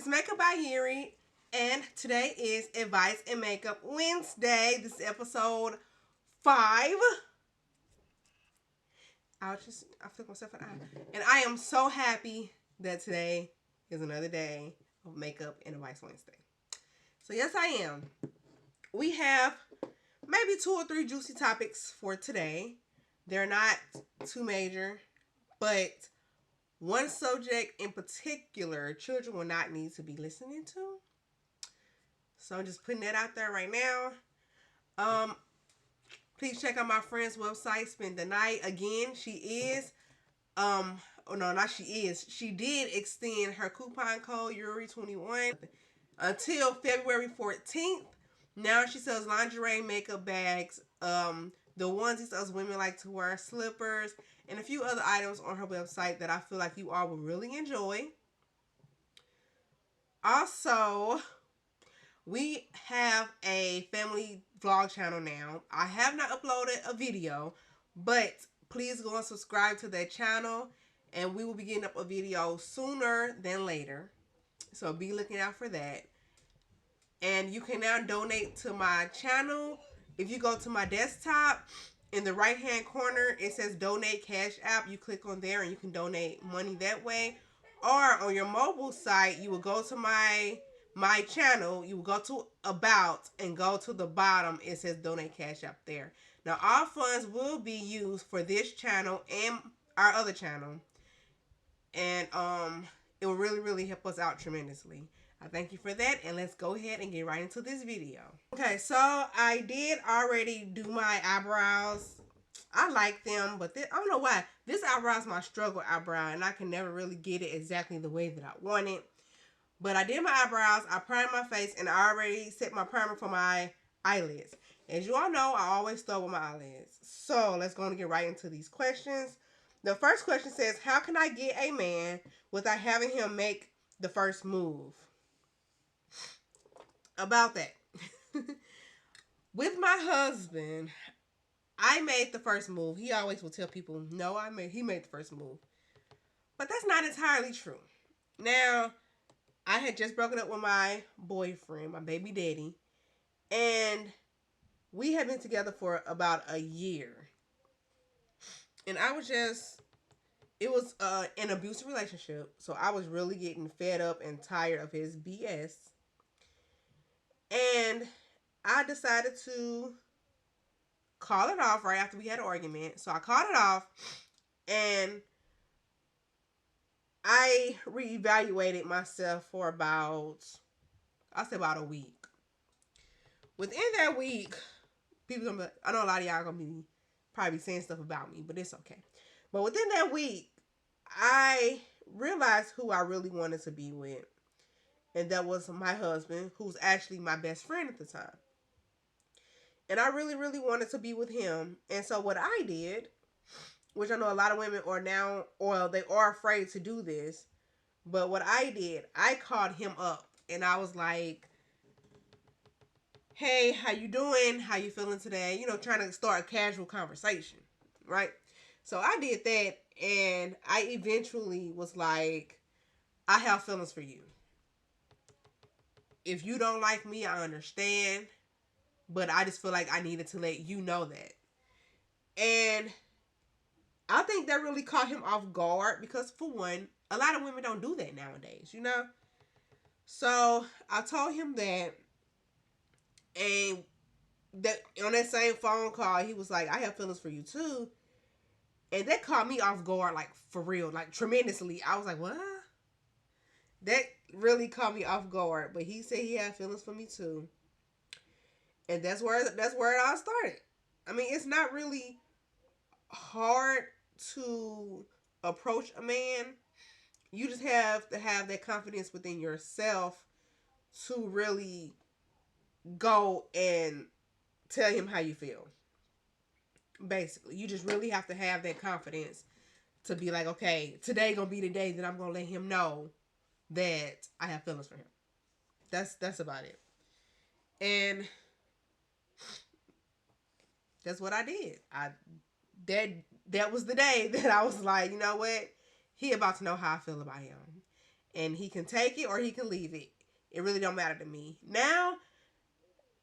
is Makeup by Yuri, and today is Advice in Makeup Wednesday. This is episode 5. I flicked myself an eye. And I am so happy that today is another day of Makeup and Advice Wednesday. So yes, I am. We have maybe 2 or 3 juicy topics for today. They're not too major, but one subject in particular, children will not need to be listening to. So I'm just putting that out there right now. Please check out my friend's website, Spend the Night. Again, she did extend her coupon code EURI'S21 until February 14th. Now she sells lingerie, makeup bags, the onesies us women like to wear, slippers, and a few other items on her website that I feel like you all will really enjoy. Also, we have a family vlog channel now. I have not uploaded a video, but please go and subscribe to that channel, and we will be getting up a video sooner than later. So be looking out for that. And you can now donate to my channel. If you go to my desktop, in the right hand corner, it says Donate Cash App. You click on there and you can donate money that way. Or on your mobile site, you will go to my channel. You will go to About and go to the bottom. It says Donate Cash App there. Now, all funds will be used for this channel and our other channel. And it will really, really help us out tremendously. I thank you for that, and let's go ahead and get right into this video. Okay, so I did already do my eyebrows. I like them, but I don't know why. This eyebrow is my struggle eyebrow, and I can never really get it exactly the way that I want it. But I did my eyebrows, I primed my face, and I already set my primer for my eyelids. As you all know, I always start with my eyelids. So let's go and get right into these questions. The first question says, how can I get a man without having him make the first move? About that. With my husband, I made the first move. He always will tell people, no, he made the first move. But that's not entirely true. Now, I had just broken up with my boyfriend, my baby daddy, and we had been together for about a year. And it was an abusive relationship, so I was really getting fed up and tired of his BS. And I decided to call it off right after we had an argument. So I called it off, and I reevaluated myself for about a week. Within that week, I know a lot of y'all gonna be probably saying stuff about me, but it's okay. But within that week, I realized who I really wanted to be with. And that was my husband, who's actually my best friend at the time. And I really, really wanted to be with him. And so what I did, which I know a lot of women they are afraid to do this. But what I did, I called him up and I was like, hey, how you doing? How you feeling today? You know, trying to start a casual conversation, right? So I did that, and I eventually was like, I have feelings for you. If you don't like me, I understand. But I just feel like I needed to let you know that. And I think that really caught him off guard because, for one, a lot of women don't do that nowadays, you know? So I told him that. And that on that same phone call, he was like, I have feelings for you too. And that caught me off guard, like, for real, like, tremendously. I was like, what? That really caught me off guard. But he said he had feelings for me too. And that's where it all started. I mean, it's not really hard to approach a man. You just have to have that confidence within yourself to really go and tell him how you feel. Basically, you just really have to have that confidence to be like, okay, today gonna be the day that I'm gonna let him know that I have feelings for him. That's about it. And that's what I did. That was the day that I was like, you know what? He about to know how I feel about him. and he can take it or he can leave it. It really don't matter to me. Now,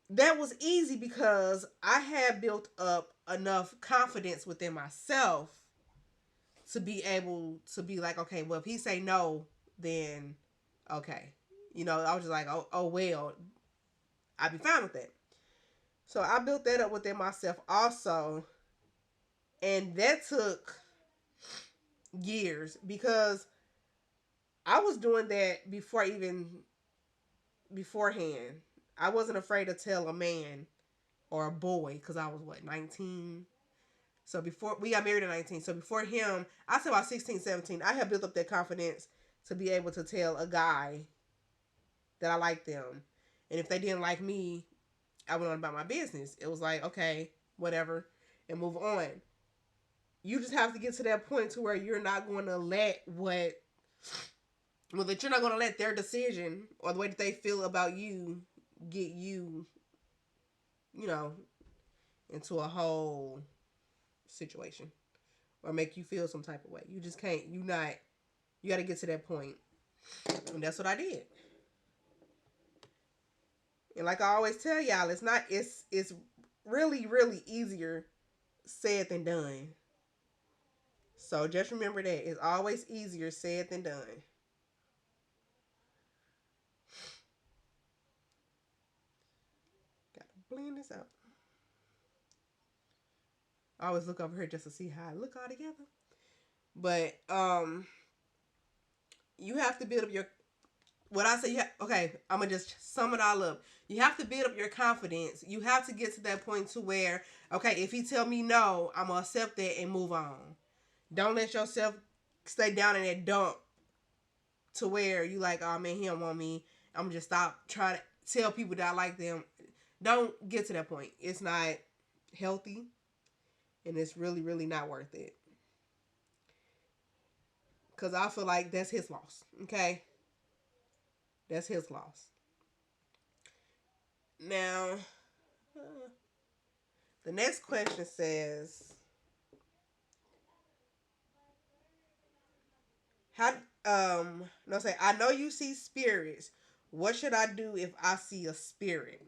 that was easy because I had built up enough confidence within myself to be able to be like, okay, well, if he say no, then okay. You know, I was just like, oh well, I'd be fine with that. So I built that up within myself also. And that took years because I was doing that before even beforehand. I wasn't afraid to tell a man or a boy because I was what, 19? So before we got married at 19. So before him, I said about 16, 17, I had built up that confidence to be able to tell a guy that I liked them. And if they didn't like me, I went on about my business. It was like, okay, whatever, and move on. You just have to get to that point to where you're not going to let that you're not going to let their decision or the way that they feel about you get you, you know, into a whole situation or make you feel some type of way. You just can't, you got to get to that point. And that's what I did. And like I always tell y'all, it's really, really easier said than done. So just remember that. It's always easier said than done. Gotta blend this out. I always look over here just to see how I look all together. But you have to build up your, what I say, okay, I'm gonna just sum it all up. You have to build up your confidence. You have to get to that point to where, okay, if he tell me no, I'm gonna accept that and move on. Don't let yourself stay down in that dump to where you like, oh man, he don't want me. I'm just stop trying to tell people that I like them. Don't get to that point. It's not healthy, and it's really, really not worth it. Because I feel like that's his loss. Okay? That's his loss. Now, the next question says, how, no, say, I know you see spirits. What should I do if I see a spirit?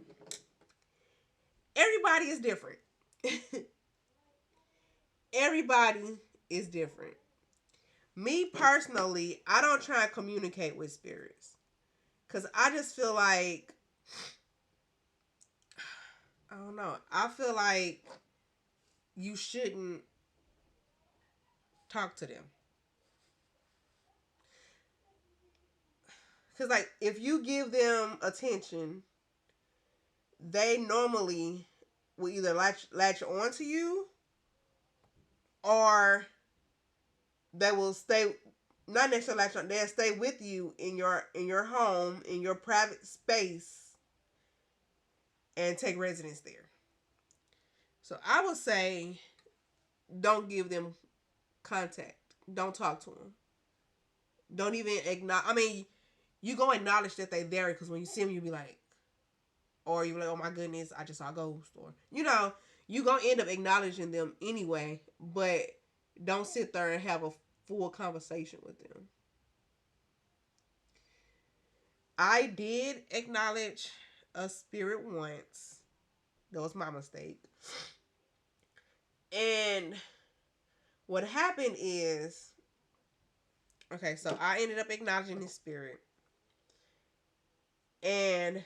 Everybody is different. Everybody is different. Me personally, I don't try and communicate with spirits. Because I just feel like, I don't know. I feel like you shouldn't talk to them. Because, like, if you give them attention, they normally will either latch on to you or they will stay, not necessarily latch on, they'll stay with you in your home, in your private space, and take residence there. So I would say don't give them contact. Don't talk to them. Don't even acknowledge. I mean, you go acknowledge that they're there because when you see them, you be like, or you're like, oh my goodness, I just saw a ghost. Or, you know, you going to end up acknowledging them anyway, but don't sit there and have a full conversation with them. I did acknowledge a spirit once. That was my mistake. And what happened is, okay, so I ended up acknowledging his spirit. And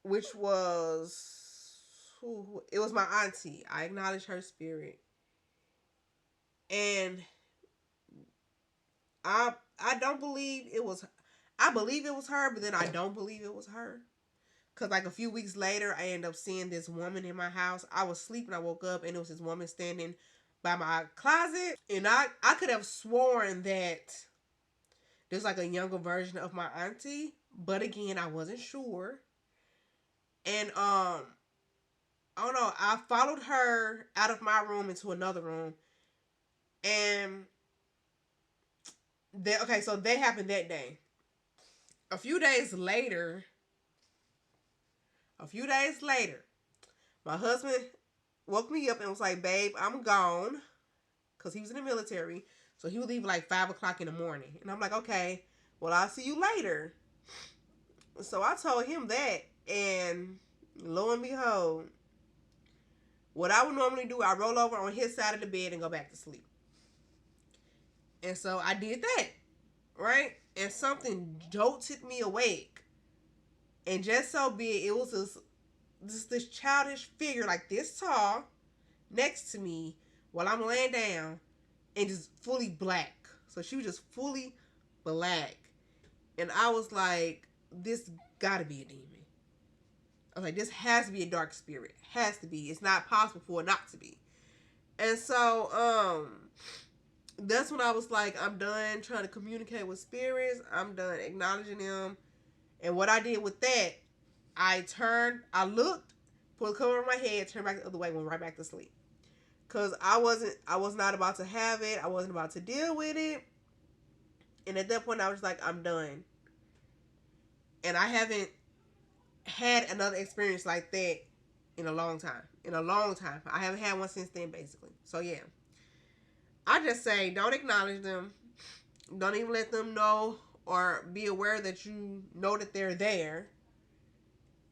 which was, it was my auntie. I acknowledged her spirit. And I don't believe it was, I believe it was her, but then I don't believe it was her. Because like a few weeks later, I ended up seeing this woman in my house. I was sleeping, I woke up, and it was this woman standing by my closet. And I could have sworn that there's like a younger version of my auntie. But again, I wasn't sure. And I don't know, I followed her out of my room into another room. And okay, so that happened that day. A few days later, my husband woke me up and was like, babe, I'm gone. Because he was in the military. So he would leave like 5 o'clock in the morning. And I'm like, okay, well, I'll see you later. So I told him that. And lo and behold, what I would normally do, I roll over on his side of the bed and go back to sleep. And so I did that, right? And something jolted me awake. And just so be it was this childish figure like this tall next to me while I'm laying down and just fully black. So she was just fully black. And I was like, this gotta be a demon. I was like, this has to be a dark spirit. Has to be. It's not possible for it not to be. And so, that's when I was like, I'm done trying to communicate with spirits. I'm done acknowledging them. And what I did with that, I looked, pulled the cover over my head, turned back the other way, went right back to sleep. Because I was not about to have it. I wasn't about to deal with it. And at that point, I was like, I'm done. And I haven't had another experience like that in a long time. I haven't had one since then, basically. So, yeah. I just say, don't acknowledge them. Don't even let them know or be aware that you know that they're there.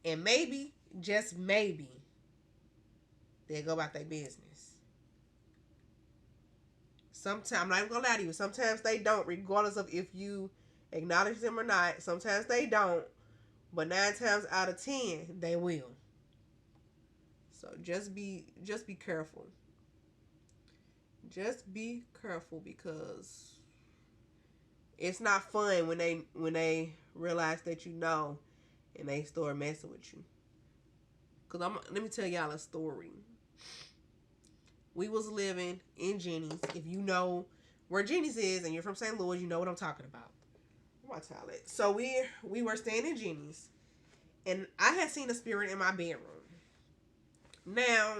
And maybe, just maybe, they'll go about their business. Sometimes, I'm not even going to lie to you, sometimes they don't, regardless of if you acknowledge them or not. Sometimes they don't. But 9 times out of 10, they will. So just be careful. Just be careful, because it's not fun when they realize that you know and they start messing with you. Cause let me tell y'all a story. We was living in Jenny's. If you know where Jenny's is and you're from St. Louis, you know what I'm talking about. My toilet. So we were staying in Jenny's, and I had seen a spirit in my bedroom. Now,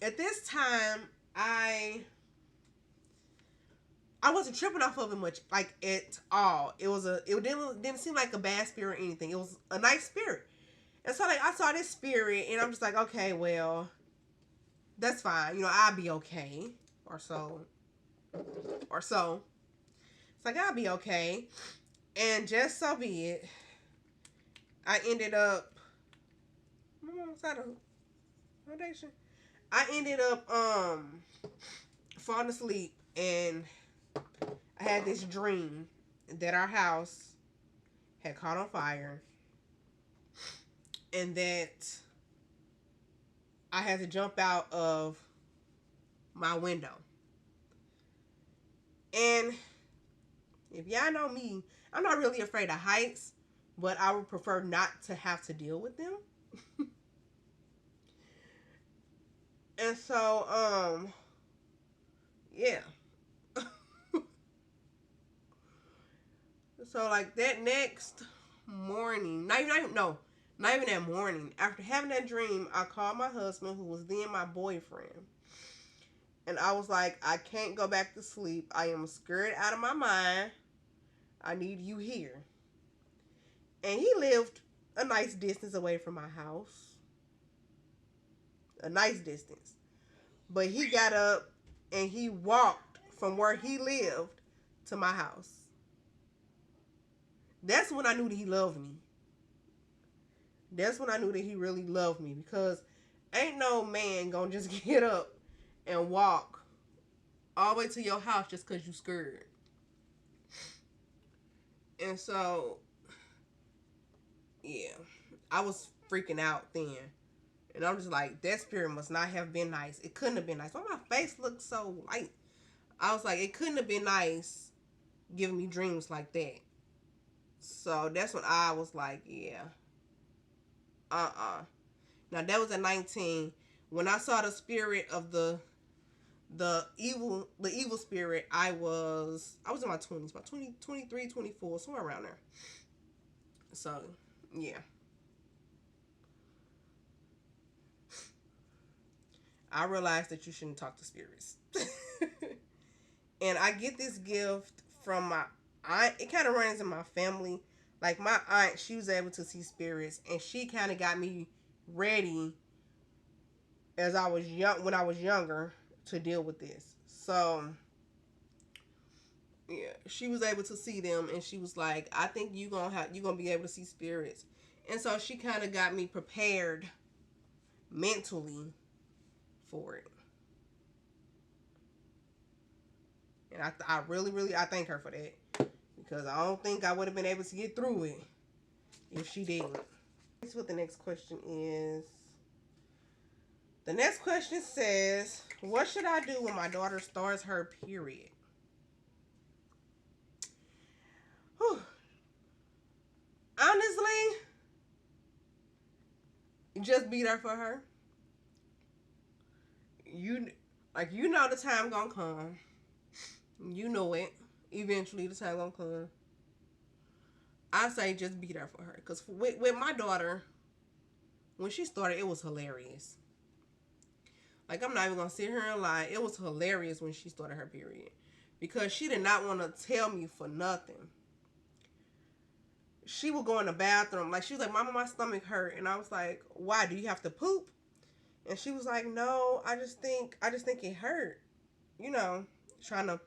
at this time, I wasn't tripping off of it much, like at all. It didn't seem like a bad spirit or anything. It was a nice spirit, and so like I saw this spirit, and I'm just like, okay, well, that's fine. You know, I'll be okay, or so. It's like, I'll be okay. And just so be it, I ended up, I ended up falling asleep, and I had this dream that our house had caught on fire, and that I had to jump out of my window. And if y'all know me, I'm not really afraid of heights, but I would prefer not to have to deal with them. And so, yeah. So, like, that next morning, not even that morning, after having that dream, I called my husband, who was then my boyfriend. And I was like, I can't go back to sleep. I am scared out of my mind. I need you here. And he lived a nice distance away from my house. A nice distance. But he got up and he walked from where he lived to my house. That's when I knew that he loved me. That's when I knew that he really loved me, because ain't no man gonna just get up and walk all the way to your house just because you scared. And so, yeah, I was freaking out then. And I'm just like, that spirit must not have been nice. It couldn't have been nice. Why my face looked so light? I was like, it couldn't have been nice giving me dreams like that. So that's when I was like, yeah. Now that was at 19. When I saw the spirit of the evil spirit, I was in my 20s, about 20, 23, 24, somewhere around there. So, yeah. I realized that you shouldn't talk to spirits. And I get this gift from my aunt. It kind of runs in my family. Like, my aunt, she was able to see spirits, and she kind of got me ready when I was younger to deal with this. So, Yeah, she was able to see them, and she was like, "I think you gonna be able to see spirits," and so she kind of got me prepared mentally for it, and I really I thank her for that because I don't think I would have been able to get through it if she didn't. That's what the next question is. The next question says, "What should I do when my daughter starts her period?" Whew. Honestly, just be there for her. You you know the time gonna come. You know it. Eventually the time gonna come. I say just be there for her. Cause with my daughter, when she started, it was hilarious. Like I'm not even gonna sit here and lie. It was hilarious when she started her period. Because she did not want to tell me for nothing. She would go in the bathroom. Like she was like, "Mama, my stomach hurt." And I was like, "Why? Do you have to poop?" And she was like, "No, I just think it hurt." You know, trying to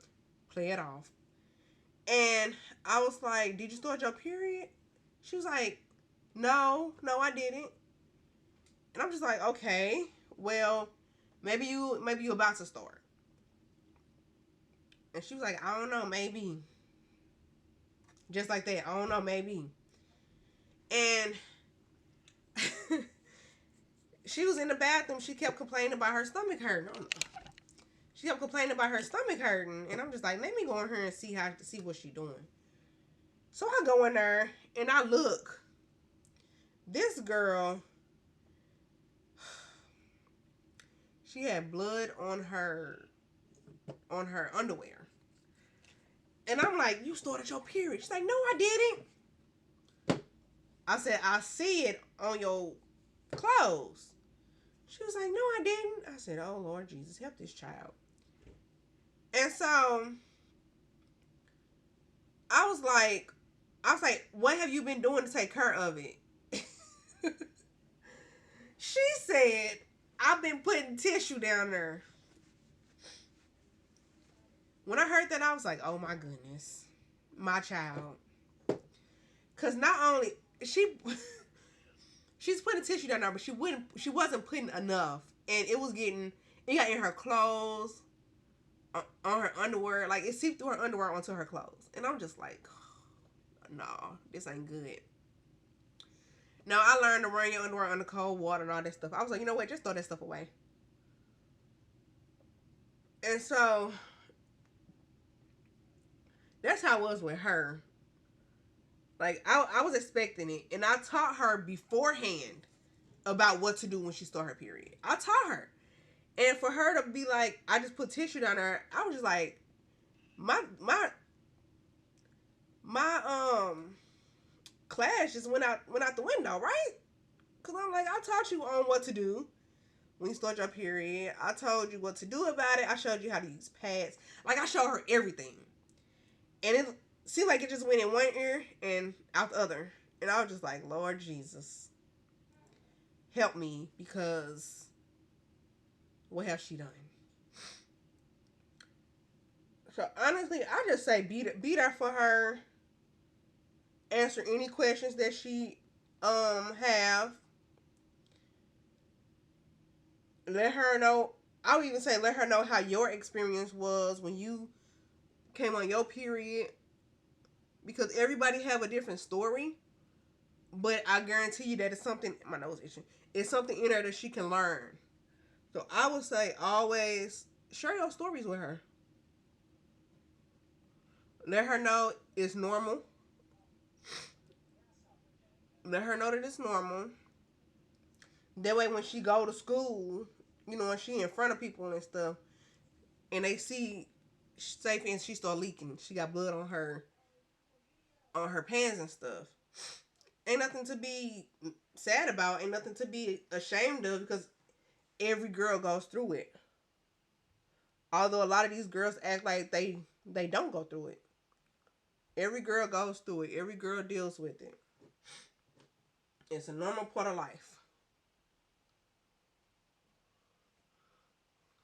play it off. And I was like, "Did you start your period?" She was like, No, I didn't." And I'm just like, "Okay, well, maybe you about to start." And she was like, "I don't know, maybe." Just like that, "I don't know, maybe." And she was in the bathroom. She kept complaining about her stomach hurting. She kept complaining about her stomach hurting, and I'm just like, let me go in here and see what she's doing. So I go in there and I look. This girl, she had blood on her underwear. And I'm like, "You started your period." She's like, "No, I didn't." I said, "I see it on your clothes." She was like, "No, I didn't." I said, "Oh, Lord Jesus, help this child." And so I was like, "What have you been doing to take care of it?" She said, "I've been putting tissue down there." When I heard that, I was like, "Oh my goodness, my child." Cause not only she's putting tissue down there, but she wasn't putting enough, and it got in her clothes, on her underwear, like it seeped through her underwear onto her clothes, and I'm just like, "No, this ain't good." Now I learned to run your underwear under cold water and all that stuff. I was like, you know what, just throw that stuff away. And so that's how it was with her. Like I was expecting it, and I taught her beforehand about what to do when she started her period. I taught her, and for her to be like, "I just put tissue down her," I was just like, my class just went out the window, right? Cause I'm like, I taught you on what to do when you start your period. I told you what to do about it. I showed you how to use pads. Like I showed her everything, and it seemed like it just went in one ear and out the other. And I was just like, "Lord Jesus, help me," because what has she done? So honestly, I just say be there for her. Answer any questions that she have. Let her know. I would even say let her know how your experience was when you came on your period, because everybody have a different story. But I guarantee you that it's something. My nose itching. It's something in her that she can learn. So I would say always share your stories with her. Let her know it's normal. Let her know that it's normal. That way, when she go to school, when she in front of people and stuff, and they see, say for instance, she start leaking, she got blood on her pants and stuff. Ain't nothing to be sad about. Ain't nothing to be ashamed of, because every girl goes through it. Although a lot of these girls act like they don't go through it. Every girl goes through it. Every girl deals with it. It's a normal part of life.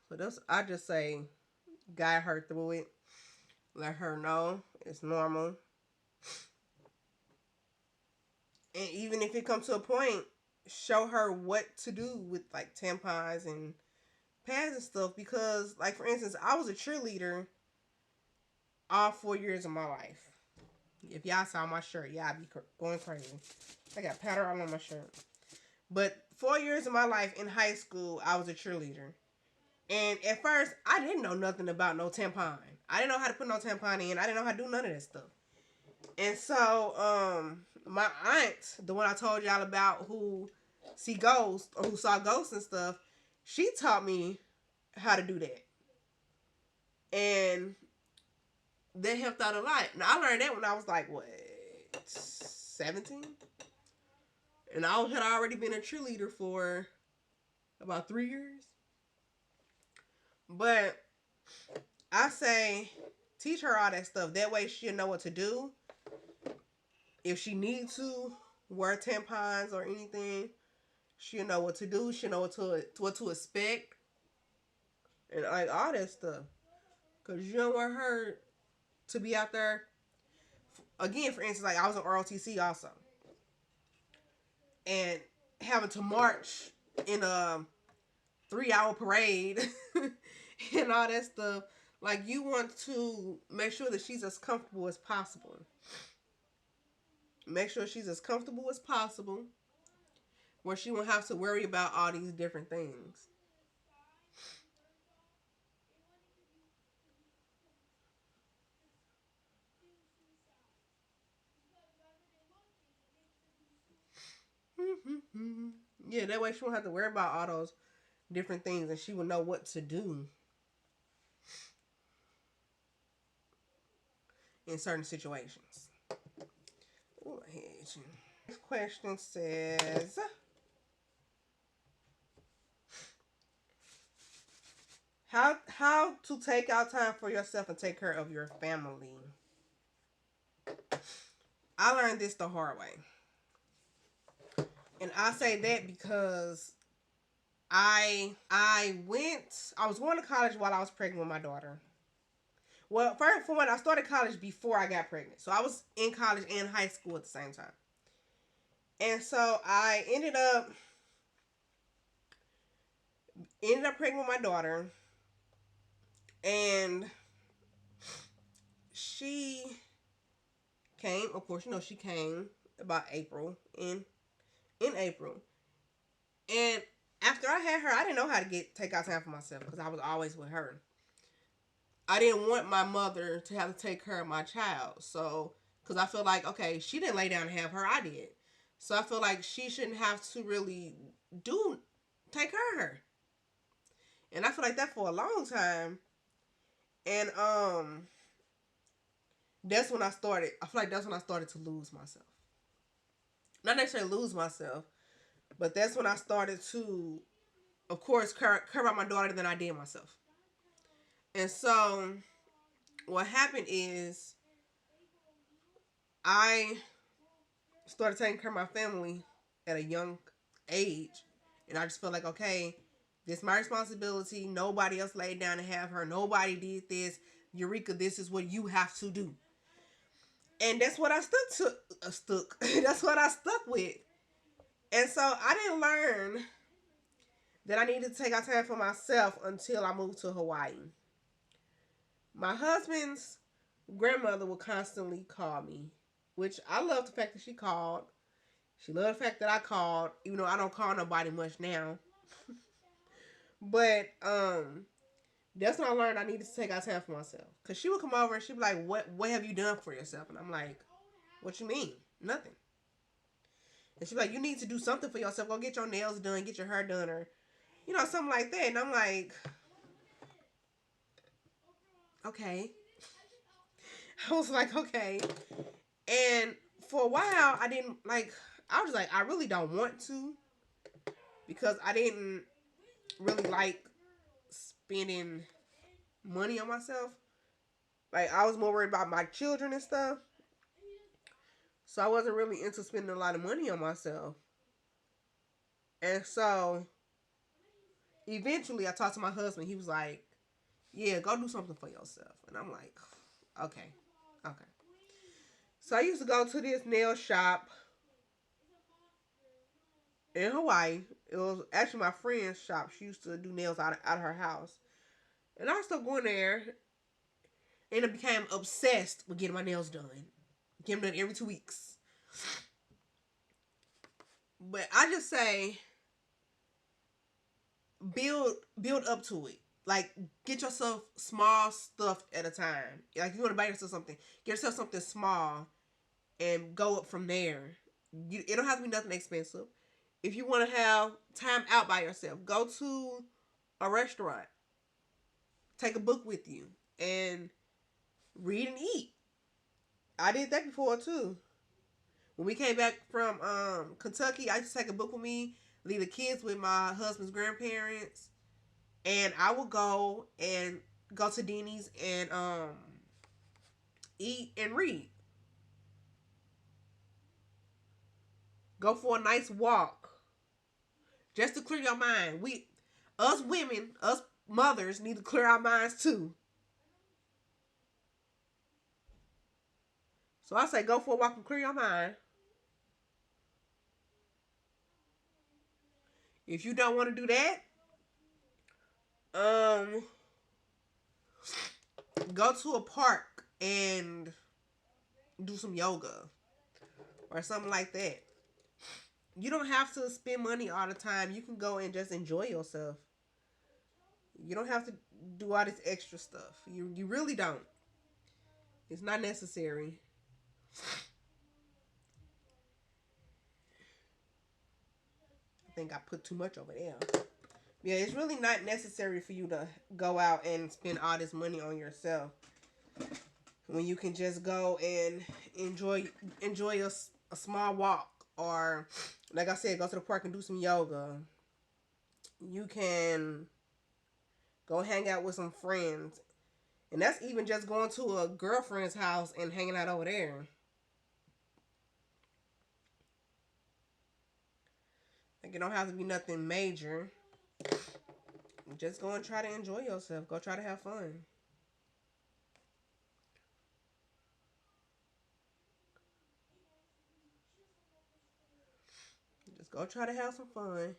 So I just say guide her through it. Let her know it's normal. And even if it comes to a point, show her what to do with like tampons and pads and stuff. Because, like, for instance, I was a cheerleader all 4 years of my life. If y'all saw my shirt, y'all be going crazy. I got powder all on my shirt. But 4 years of my life in high school, I was a cheerleader. And at first, I didn't know nothing about no tampon. I didn't know how to put no tampon in. I didn't know how to do none of that stuff. And so, my aunt, the one I told y'all about who see ghosts, or who saw ghosts and stuff, she taught me how to do that. And that helped out a lot. Now, I learned that when I was like, what, 17? And I had already been a cheerleader for about 3 years. But I say, teach her all that stuff. That way she'll know what to do. If she needs to wear tampons or anything, she'll know what to do. She'll know what to expect. And like all that stuff. Because you don't want her to be out there. Again, for instance, like I was on ROTC also. And having to march in a 3-hour parade and all that stuff. Like, you want to make sure that she's as comfortable as possible. Make sure she's as comfortable as possible, where she won't have to worry about all these different things. Yeah, that way she won't have to worry about all those different things, and she will know what to do in certain situations. Ooh, I hate you. Next question says, how to take out time for yourself and take care of your family. I learned this the hard way. And I say that because I was going to college while I was pregnant with my daughter. Well, first, for one, I started college before I got pregnant. So I was in college and high school at the same time. And so I ended up pregnant with my daughter. And she came, of course, you know, she came about April, in April. And after I had her, I didn't know how to take out time for myself because I was always with her. I didn't want my mother to have to take care of my child. So, because I feel like, okay, she didn't lay down and have her, I did. So I feel like she shouldn't have to really take care of her. And I feel like that for a long time. And that's when I started. I feel like that's when I started to lose myself. Not necessarily lose myself, but that's when I started to, of course, care about my daughter than I did myself. And so what happened is I started taking care of my family at a young age. And I just felt like, okay, this is my responsibility. Nobody else laid down to have her. Nobody did this. Eureka, this is what you have to do. And that's what I stuck. That's what I stuck with. And so I didn't learn that I needed to take out time for myself until I moved to Hawaii. My husband's grandmother would constantly call me, which I love the fact that she called. She loved the fact that I called, even though I don't call nobody much now. But that's when I learned I needed to take out time for myself. Because she would come over and she'd be like, what have you done for yourself? And I'm like, what you mean? Nothing. And she'd be like, you need to do something for yourself. Go get your nails done, get your hair done, or, you know, something like that. And I'm like, okay. I was like, okay. And for a while, I was just like, I really don't want to. Because I didn't really like spending money on myself. Like, I was more worried about my children and stuff. So I wasn't really into spending a lot of money on myself. And so eventually I talked to my husband. He was like, yeah, go do something for yourself. And I'm like, Okay. Okay. So I used to go to this nail shop in Hawaii. It was actually my friend's shop. She used to do nails out of her house. And I started going there and I became obsessed with getting my nails done. Getting them done every 2 weeks. But I just say build up to it. Like, get yourself small stuff at a time. Like, you want to buy yourself something, get yourself something small and go up from there. It don't have to be nothing expensive. If you want to have time out by yourself, go to a restaurant, take a book with you, and read and eat. I did that before too. When we came back from Kentucky, I used to take a book with me, leave the kids with my husband's grandparents, and I would go to Denny's and eat and read. Go for a nice walk, just to clear your mind. Us women, us mothers, need to clear our minds too. So I say, go for a walk and clear your mind. If you don't want to do that, um, go to a park and do some yoga or something like that. You don't have to spend money all the time. You can go and just enjoy yourself. You don't have to do all this extra stuff. You really don't. It's not necessary. I think I put too much over there. Yeah, it's really not necessary for you to go out and spend all this money on yourself when you can just go and enjoy a small walk, or like I said, go to the park and do some yoga. You can go hang out with some friends, and that's even just going to a girlfriend's house and hanging out over there. Like, it don't have to be nothing major. Just go and try to enjoy yourself. Go try to have fun. Just go try to have some fun.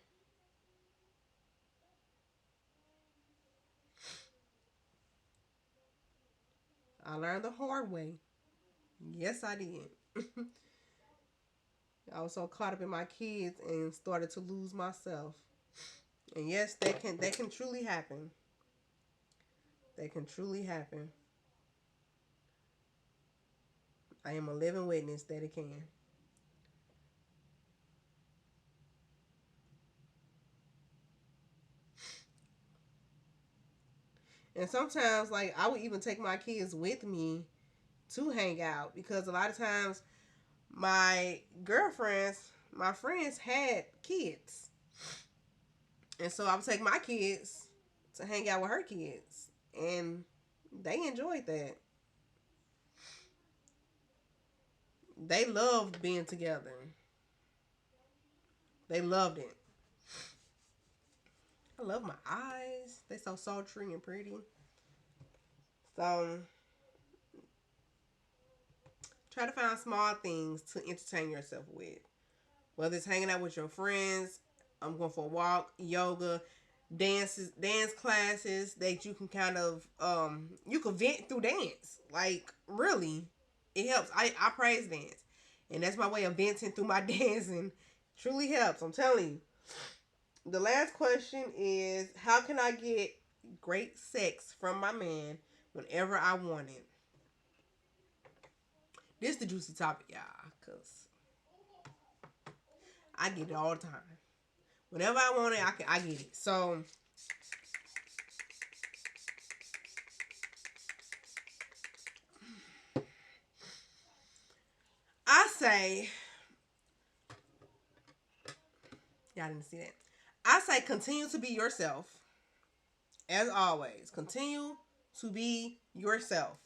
I learned the hard way. Yes, I did. I was so caught up in my kids and started to lose myself. And yes, that can truly happen. That can truly happen. I am a living witness that it can. And sometimes, like, I would even take my kids with me to hang out, because a lot of times my girlfriends, my friends had kids. And so I would take my kids to hang out with her kids. And they enjoyed that. They loved being together. They loved it. I love my eyes. They so sultry and pretty. So try to find small things to entertain yourself with. Whether it's hanging out with your friends, I'm going for a walk, yoga, dance classes that you can kind of you can vent through dance. Like, really, it helps. I praise dance, and that's my way of venting through my dancing. Truly helps. I'm telling you. The last question is, how can I get great sex from my man whenever I want it? This is the juicy topic, y'all, because I get it all the time. Whenever I want it, I get it. So I say, y'all didn't see that. I say, continue to be yourself. As always, continue to be yourself.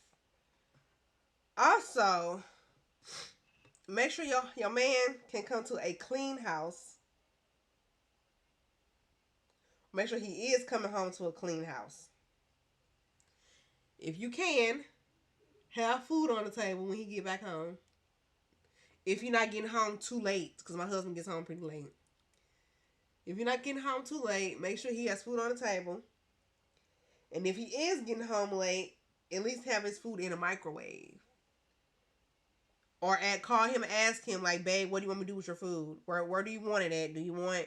Also, make sure your man can come to a clean house. Make sure he is coming home to a clean house. If you can, Have food on the table when he get back home. If you're not getting home too late, because my husband gets home pretty late. If you're not getting home too late, make sure he has food on the table. And if he is getting home late, at least have his food in a microwave. Or call him and ask him, like, babe, what do you want me to do with your food? Where do you want it at? Do you want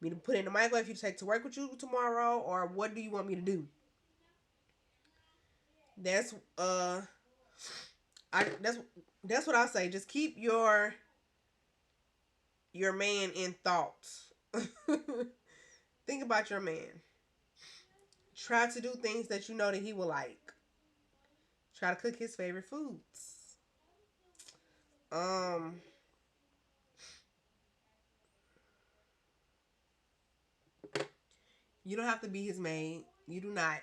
me to put it in the microwave for you to take to work with you tomorrow? Or what do you want me to do? That's that's what I say. Just keep your man in thoughts. Think about your man. Try to do things that you know that he will like. Try to cook his favorite foods. You don't have to be his maid. You do not.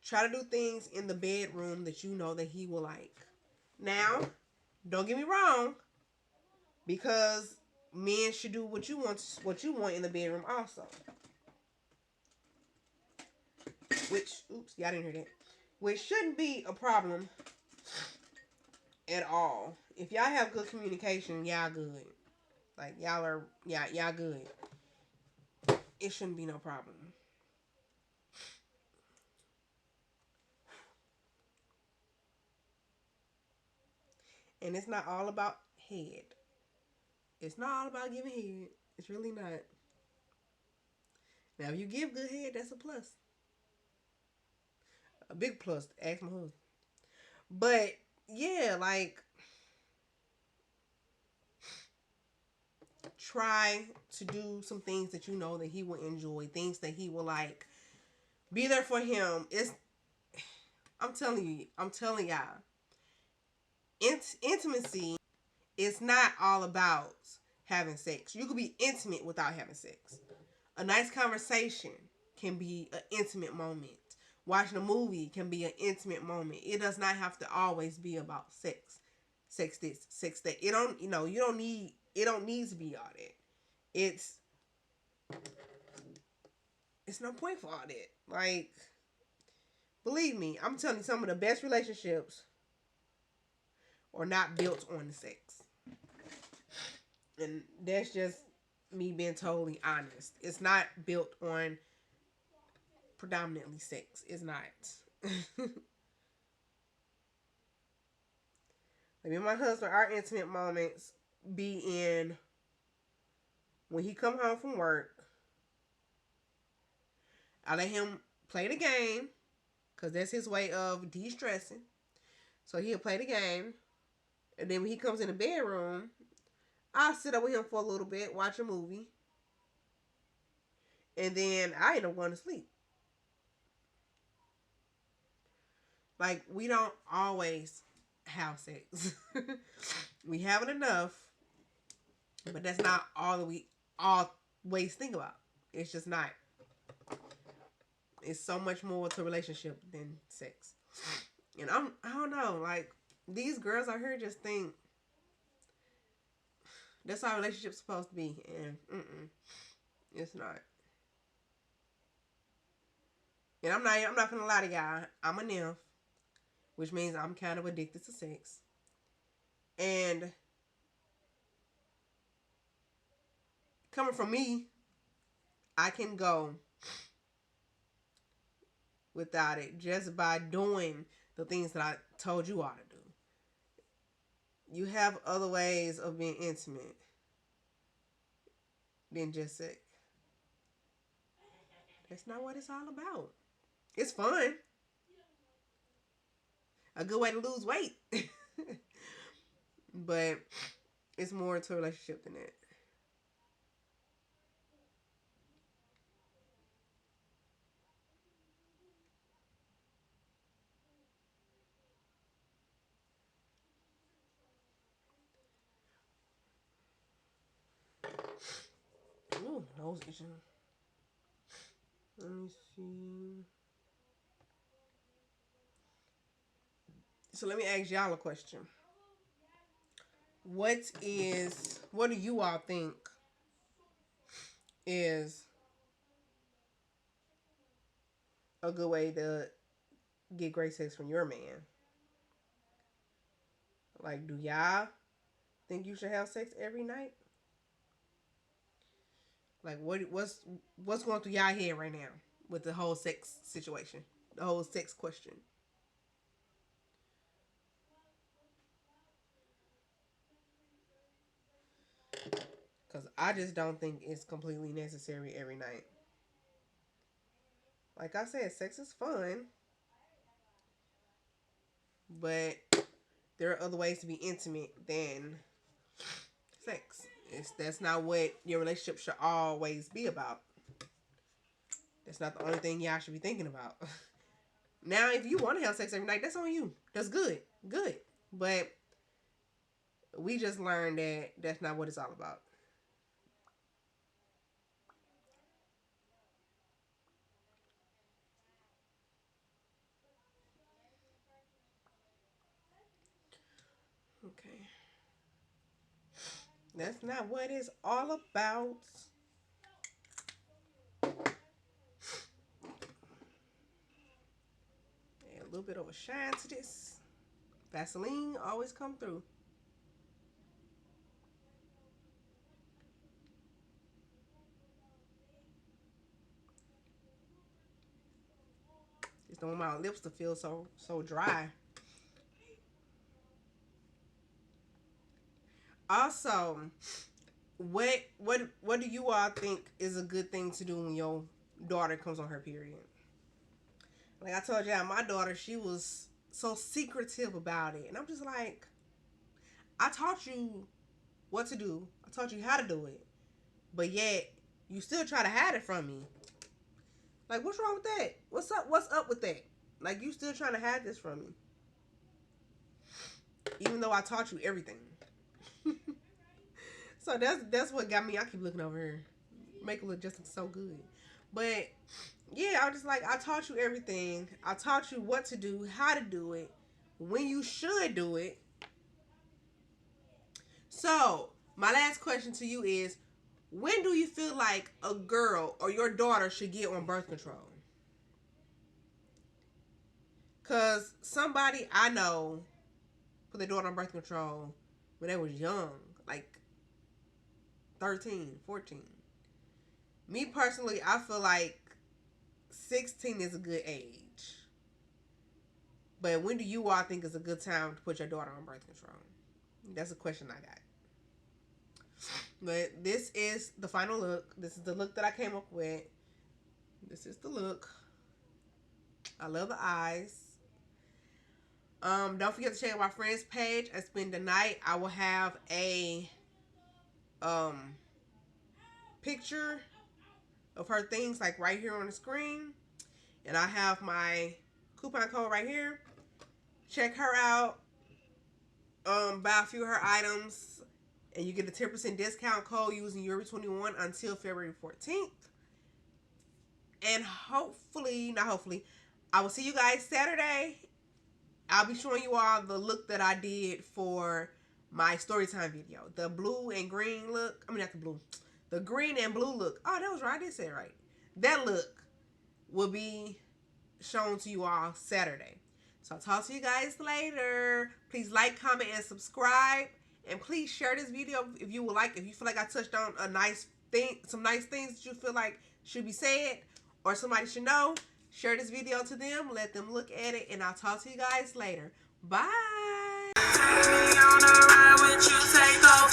Try to do things in the bedroom that you know that he will like. Now, don't get me wrong, because men should do what you want in the bedroom also. Which, oops, y'all didn't hear that. Which shouldn't be a problem at all. If y'all have good communication, y'all good. Like, y'all good. It shouldn't be no problem. And it's not all about head. It's not all about giving head. It's really not. Now, if you give good head, that's a plus. A big plus. Ask my husband. But, yeah, like, try to do some things that you know that he will enjoy. Things that he will like. Be there for him. I'm telling y'all. Intimacy is not all about having sex. You could be intimate without having sex. A nice conversation can be an intimate moment. Watching a movie can be an intimate moment. It does not have to always be about sex. Sex this, sex that. It don't need to be all that. It's no point for all that. Like, believe me, I'm telling you, some of the best relationships are not built on the sex. And that's just me being totally honest. It's not built on predominantly sex. It's not. Me and my husband, our intimate moments be in when he come home from work. I let him play the game because that's his way of de-stressing. So he'll play the game. And then when he comes in the bedroom, I'll sit up with him for a little bit, watch a movie. And then I end up going to sleep. Like, we don't always have sex. We have it enough. But that's not all that we always think about. It's just not. It's so much more to a relationship than sex. And I don't know, like, these girls out here just think that's how a relationship's supposed to be. And it's not. And I'm not gonna lie to y'all. I'm a nymph, which means I'm kind of addicted to sex. And coming from me, I can go without it just by doing the things that I told you all to do. You have other ways of being intimate than just sex. That's not what it's all about. It's fun. A good way to lose weight. But it's more to a relationship than that. Ooh, nose itching. Let me see. So let me ask y'all a question. What do you all think is a good way to get great sex from your man? Like, do y'all think you should have sex every night? Like, what's going through y'all head right now with the whole sex situation, the whole sex question? Because I just don't think it's completely necessary every night. Like I said, sex is fun, but there are other ways to be intimate than sex. That's not what your relationship should always be about. That's not the only thing y'all should be thinking about. Now, if you want to have sex every night, that's on you. That's good. Good. But we just learned that that's not what it's all about. Okay. That's not what it's all about. Add a little bit of a shine to this. Vaseline always come through. Just don't want my lips to feel so dry. Also, what do you all think is a good thing to do when your daughter comes on her period? Like I told y'all, my daughter, she was so secretive about it, and I'm just like, I taught you what to do. I taught you how to do it, but yet you still try to hide it from me. Like, what's wrong with that? What's up? What's up with that? Like, you still trying to hide this from me, even though I taught you everything. So that's what got me. I keep looking over here, make it look just so good. But yeah, I was just like, I taught you everything. I taught you what to do, how to do it, when you should do it. So my last question to you is, when do you feel like a girl or your daughter should get on birth control? Because somebody I know put their daughter on birth control when they was young, like 13, 14. Me personally, I feel like 16 is a good age. But when do you all think is a good time to put your daughter on birth control? That's a question I got. But this is the final look. This is the look that I came up with. This is the look. I love the eyes. Don't forget to check out my friend's page and spend the night. I will have a picture of her things like right here on the screen, and I have my coupon code right here. Check her out. Buy a few of her items, and you get a 10% discount code using EURI'S21 until February 14th. And hopefully, I will see you guys Saturday. I'll be showing you all the look that I did for my storytime video. The blue and green look. I mean, not the blue. The green and blue look. Oh, that was right. I did say it right. That look will be shown to you all Saturday. So I'll talk to you guys later. Please like, comment, and subscribe. And please share this video if you would like. If you feel like I touched on a nice thing, some nice things that you feel like should be said or somebody should know, share this video to them. Let them look at it. And I'll talk to you guys later. Bye. Take me on a ride with you, take off